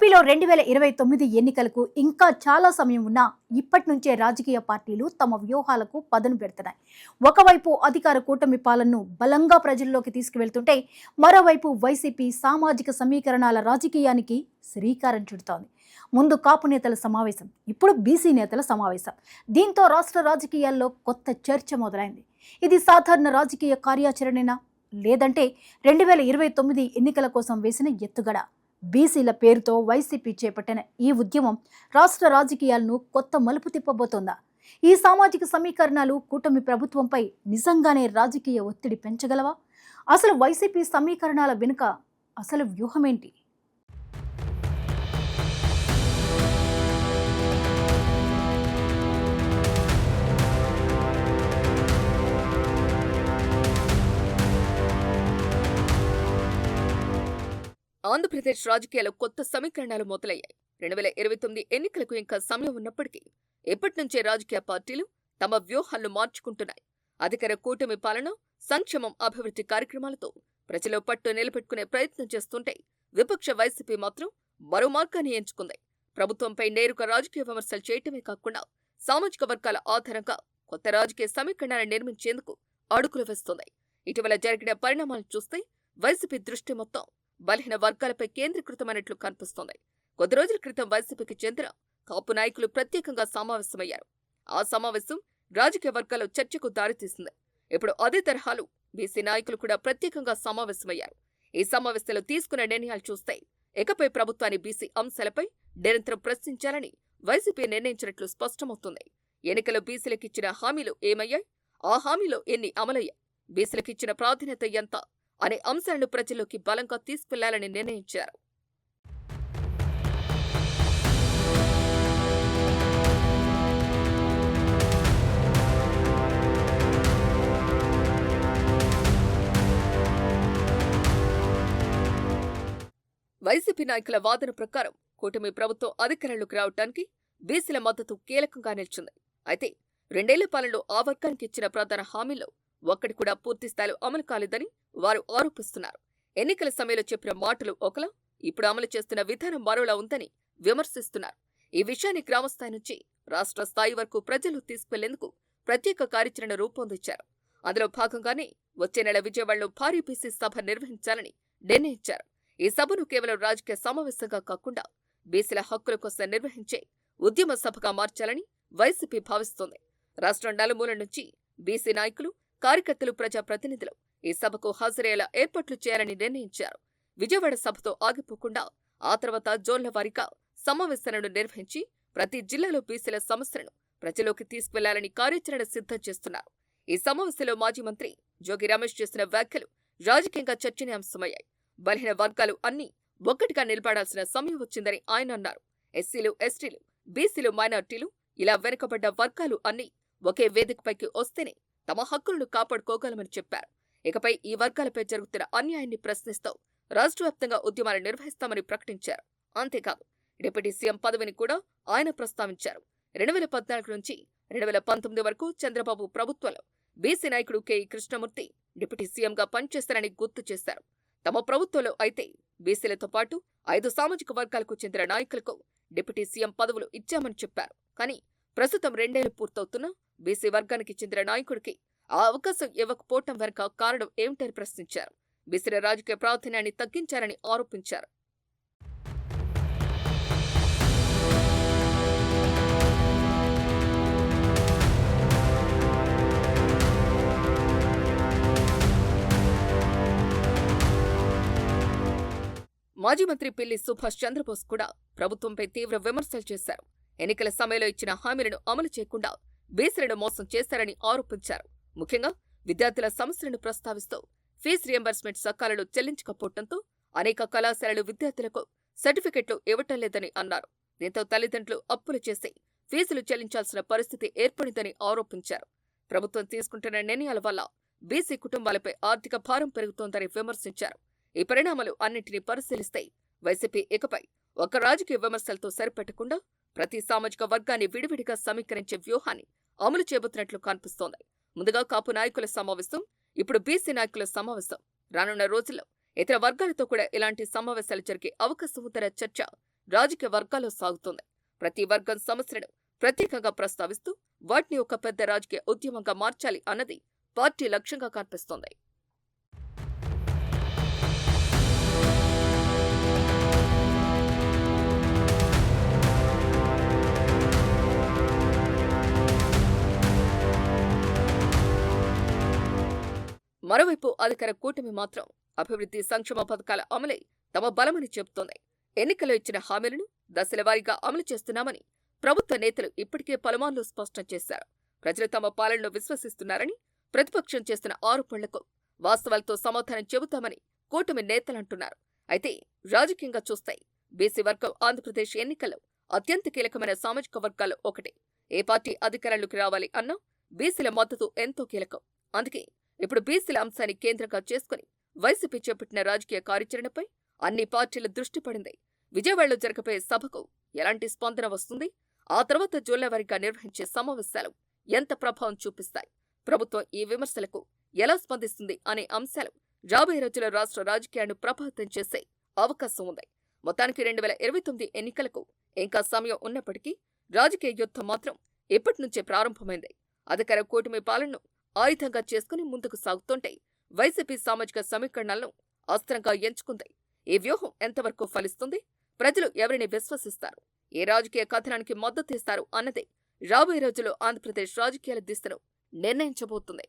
ఏపీలో 2029 ఎన్నికలకు ఇంకా చాలా సమయం ఉన్నా ఇప్పటి నుంచే రాజకీయ పార్టీలు తమ వ్యూహాలకు పదును పెడుతున్నాయి. ఒకవైపు అధికార కూటమి పాలనను బలంగా ప్రజల్లోకి తీసుకువెళ్తుంటే మరోవైపు వైసీపీ సామాజిక సమీకరణాల రాజకీయానికి శ్రీకారం చుడుతోంది. ముందు కాపు నేతల సమావేశం, ఇప్పుడు బీసీ నేతల సమావేశం. దీంతో రాష్ట్ర రాజకీయాల్లో కొత్త చర్చ మొదలైంది. ఇది సాధారణ రాజకీయ కార్యాచరణేనా, లేదంటే 2029 ఎన్నికల కోసం వేసిన ఎత్తుగడ? బీసీల పేరుతో వైసీపీ చేపట్టిన ఈ ఉద్యమం రాష్ట్ర రాజకీయాలను కొత్త మలుపు తిప్పబోతోందా? ఈ సామాజిక సమీకరణాలు కూటమి ప్రభుత్వంపై నిజంగానే రాజకీయ ఒత్తిడి పెంచగలవా? అసలు వైసీపీ సమీకరణాల వెనుక అసలు వ్యూహమేంటి? ఆంధ్రప్రదేశ్ రాజకీయాల్లో కొత్త సమీకరణాలు మొదలయ్యాయి. 2029 ఎన్నికలకు ఇంకా సమయం ఉన్నప్పటికీ ఎప్పటి నుంచే రాజకీయ పార్టీలు తమ వ్యూహాలను మార్చుకుంటున్నాయి. అధికార కూటమి పాలన, సంక్షేమం, అభివృద్ధి కార్యక్రమాలతో ప్రజల పట్టు నిలబెట్టుకునే ప్రయత్నం చేస్తుంటే విపక్ష వైసీపీ మాత్రం మరో మార్గాన్ని ఎంచుకుంది. ప్రభుత్వంపై నేరుగా రాజకీయ విమర్శలు చేయటమే కాకుండా సామాజిక వర్గాల ఆధారంగా కొత్త రాజకీయ సమీకరణాలను నిర్మించేందుకు అడుగులు వేస్తుంది. ఇటీవల జరిగిన పరిణామాలను చూస్తే వైసీపీ దృష్టి మొత్తం బలహీన వర్గాలపై కేంద్రీకృతమైనట్లు కనిపిస్తోంది. కొద్ది రోజుల క్రితం వైసీపీకి చెందిన కాపు నాయకులు ప్రత్యేకంగా సమావేశమయ్యారు. ఆ సమావేశం రాజకీయ వర్గాల్లో చర్చకు దారితీసింది. ఇప్పుడు అదే తరహాలో బీసీ నాయకులు కూడా ప్రత్యేకంగా సమావేశమయ్యారు. ఈ సమావేశంలో తీసుకున్న నిర్ణయాలు చూస్తే ఇకపై ప్రభుత్వాన్ని బీసీ అంశాలపై నిరంతరం ప్రశ్నించాలని వైసీపీ నిర్ణయించినట్లు స్పష్టమవుతుంది. ఎన్నికల్లో బీసీలకిచ్చిన హామీలు ఏమయ్యాయి, ఆ హామీలో ఎన్ని అమలయ్యాయి, బీసీలకిచ్చిన ప్రాధాన్యత ఎంత అనే అంశాలను ప్రజల్లోకి బలంగా తీసుకెళ్లాలని నిర్ణయించారు. వైసీపీ నాయకుల వాదన ప్రకారం కూటమి ప్రభుత్వం అధికారంలోకి రావడానికి బీసీల మద్దతు కీలకంగా నిలిచింది. అయితే 2 ఏళ్ల పాలనలో ఆ వర్గానికి ఇచ్చిన ప్రధాన హామీల్లో ఒక్కటి కూడా పూర్తి స్థాయిలో అమలు కాలేదని వారు ఆరోపిస్తున్నారు. ఎన్నికల సమయంలో చెప్పిన మాటలు ఒకలా, ఇప్పుడు అమలు చేస్తున్న విధానం మరోలా ఉందని విమర్శిస్తున్నారు. ఈ విషయాన్ని గ్రామస్థాయి నుంచి రాష్ట్ర స్థాయి వరకు ప్రజలు తీసుకెళ్లేందుకు ప్రత్యేక కార్యాచరణ రూపొందించారు. అందులో భాగంగానే వచ్చే నెల విజయవాడలో భారీ బీసీ సభ నిర్వహించాలని నిర్ణయించారు. ఈ సభను కేవలం రాజకీయ సమావేశంగా కాకుండా బీసీల హక్కుల కోసం నిర్వహించే ఉద్యమ సభగా మార్చాలని వైసీపీ భావిస్తోంది. రాష్ట్రం నలుమూల నుంచి బీసీ నాయకులు, కార్యకర్తలు, ప్రజాప్రతినిధులు ఈ సభకు హాజరయ్యేలా ఏర్పాట్లు చేయాలని నిర్ణయించారు. విజయవాడ సభతో ఆగిపోకుండా ఆ తర్వాత జోన్ల వారీగా సమావేశాలను నిర్వహించి ప్రతి జిల్లాలో బీసీల సమస్యలను ప్రజలోకి తీసుకువెళ్లాలని కార్యాచరణ సిద్ధం చేస్తున్నారు. ఈ సమావేశంలో మాజీ మంత్రి జోగి రమేష్ చేసిన వ్యాఖ్యలు రాజకీయంగా చర్చనీయాంశమయ్యాయి. బలహీన వర్గాలు అన్నీ ఒక్కటిగా నిలబడాల్సిన సమయం వచ్చిందని ఆయన అన్నారు. ఎస్సీలు, ఎస్టీలు, బీసీలు, మైనార్టీలు, ఇలా వెనుకబడ్డ వర్గాలు అన్నీ ఒకే వేదికపైకి వస్తేనే తమ హక్కులను కాపాడుకోగలమని చెప్పారు. ఇకపై ఈ వర్గాలపై జరుగుతున్న అన్యాయాన్ని ప్రశ్నిస్తూ రాష్ట్ర వ్యాప్తంగా ఉద్యమాలు నిర్వహిస్తామని ప్రకటించారు. అంతేకాదు డిప్యూటీ సీఎం పదవిని కూడా ఆయన ప్రస్తావించారు. 2014 నుంచి 2019 వరకు చంద్రబాబు ప్రభుత్వంలో బీసీ నాయకుడు కెఈ కృష్ణమూర్తి డిప్యూటీ సీఎంగా పనిచేస్తారని గుర్తు చేశారు. తమ ప్రభుత్వంలో అయితే బీసీలతో పాటు 5 సామాజిక వర్గాలకు చెందిన నాయకులకు డిప్యూటీ సీఎం పదవులు ఇచ్చామని చెప్పారు. కానీ ప్రస్తుతం 2 ఏళ్లు పూర్తవుతున్నా బీసీ వర్గానికి చెందిన నాయకుడికి ఆ అవకాశం ఇవ్వకపోవటం వెనుక కారణం ఏమిటని ప్రశ్నించారు. బీసీల రాజకీయ ప్రాధాన్యాన్ని తగ్గించారని ఆరోపించారు. మాజీ మంత్రి పిల్లి సుభాష్ చంద్రబోస్ కూడా ప్రభుత్వంపై తీవ్ర విమర్శలు చేశారు. ఎన్నికల సమయంలో ఇచ్చిన హామీలను అమలు చేయకుండా బీసీలను మోసం చేశారని ఆరోపించారు. ముఖ్యంగా విద్యార్థుల సమస్యలను ప్రస్తావిస్తూ ఫీజు రియంబర్స్మెంట్ సకాలంలో చెల్లించకపోవడంతో అనేక కళాశాలలు విద్యార్థులకు సర్టిఫికెట్లు ఇవ్వటం లేదని అన్నారు. దీంతో తల్లిదండ్రులు అప్పులు చేసి ఫీజులు చెల్లించాల్సిన పరిస్థితి ఏర్పడిందని ఆరోపించారు. ప్రభుత్వం తీసుకుంటున్న నిర్ణయాల వల్ల బీసీ కుటుంబాలపై ఆర్థిక భారం పెరుగుతోందని విమర్శించారు. ఈ పరిణామాలు అన్నింటినీ పరిశీలిస్తే వైసీపీ ఇకపై ఒక రాజకీయ విమర్శలతో సరిపెట్టకుండా ప్రతి సామాజిక వర్గాన్ని విడివిడిగా సమీకరించే వ్యూహాన్ని అమలు చేయబోతున్నట్లు కనిపిస్తోంది. ముందుగా కాపు నాయకుల సమావేశం, ఇప్పుడు బీసీ నాయకుల సమావేశం. రానున్న రోజుల్లో ఇతర వర్గాలతో కూడా ఇలాంటి సమావేశాలు జరిగే అవకాశం ఉందన్న చర్చ రాజకీయ వర్గాల్లో సాగుతోంది. ప్రతి వర్గం సమస్యలను ప్రత్యేకంగా ప్రస్తావిస్తూ వాటిని ఒక పెద్ద రాజకీయ ఉద్యమంగా మార్చాలి అన్నది పార్టీ లక్ష్యంగా కనిపిస్తోంది. మరోవైపు అధికార కూటమి మాత్రం అభివృద్ధి సంక్షేమ పథకాల అమలే తమ బలమని చెబుతోంది. ఎన్నికల్లో ఇచ్చిన హామీలను దశలవారీగా అమలు చేస్తున్నామని ప్రభుత్వ నేతలు ఇప్పటికే పలుమార్లు స్పష్టం చేశారు. ప్రజలు తమ పాలనను విశ్వసిస్తున్నారని, ప్రతిపక్షం చేస్తున్న ఆరోపణలకు వాస్తవాలతో సమాధానం చెబుతామని కూటమి నేతలంటున్నారు. అయితే రాజకీయంగా చూస్తే బీసీ వర్గం ఆంధ్రప్రదేశ్ ఎన్నికల్లో అత్యంత కీలకమైన సామాజిక వర్గాల్లో ఒకటి. ఏ పార్టీ అధికారంలోకి రావాలి అన్నా బీసీల మద్దతు ఎంతో కీలకం. అందుకే ఇప్పుడు బీసీల అంశాన్ని కేంద్రంగా చేసుకుని వైసీపీ చేపట్టిన రాజకీయ కార్యాచరణపై అన్ని పార్టీల దృష్టి పడింది. విజయవాడలో జరగబోయే సభకు ఎలాంటి స్పందన వస్తుంది, ఆ తర్వాత జిల్లావారీగా నిర్వహించే సమావేశాలు ఎంత ప్రభావం చూపిస్తాయి, ప్రభుత్వం ఈ విమర్శలకు ఎలా స్పందిస్తుంది అనే అంశాలు రాబోయే రోజుల్లో రాష్ట్ర రాజకీయాలను ప్రభావితం చేసే అవకాశం ఉంది. మొత్తానికి 2029 ఎన్నికలకు ఇంకా సమయం ఉన్నప్పటికీ రాజకీయ యుద్ధం మాత్రం ఇప్పటి నుంచే ప్రారంభమైంది. అధికార కూటమి పాలనను ఆయుధంగా చేసుకుని ముందుకు సాగుతుంటే వైసీపీ సామాజిక సమీకరణాలను అస్త్రంగా ఎంచుకుంది. ఈ వ్యూహం ఎంతవరకు ఫలిస్తుంది, ప్రజలు ఎవరిని విశ్వసిస్తారు, ఏ రాజకీయ కథనానికి మద్దతిస్తారు అన్నదే రాబోయే రోజుల్లో ఆంధ్రప్రదేశ్ రాజకీయాల దిశను నిర్ణయించబోతుంది.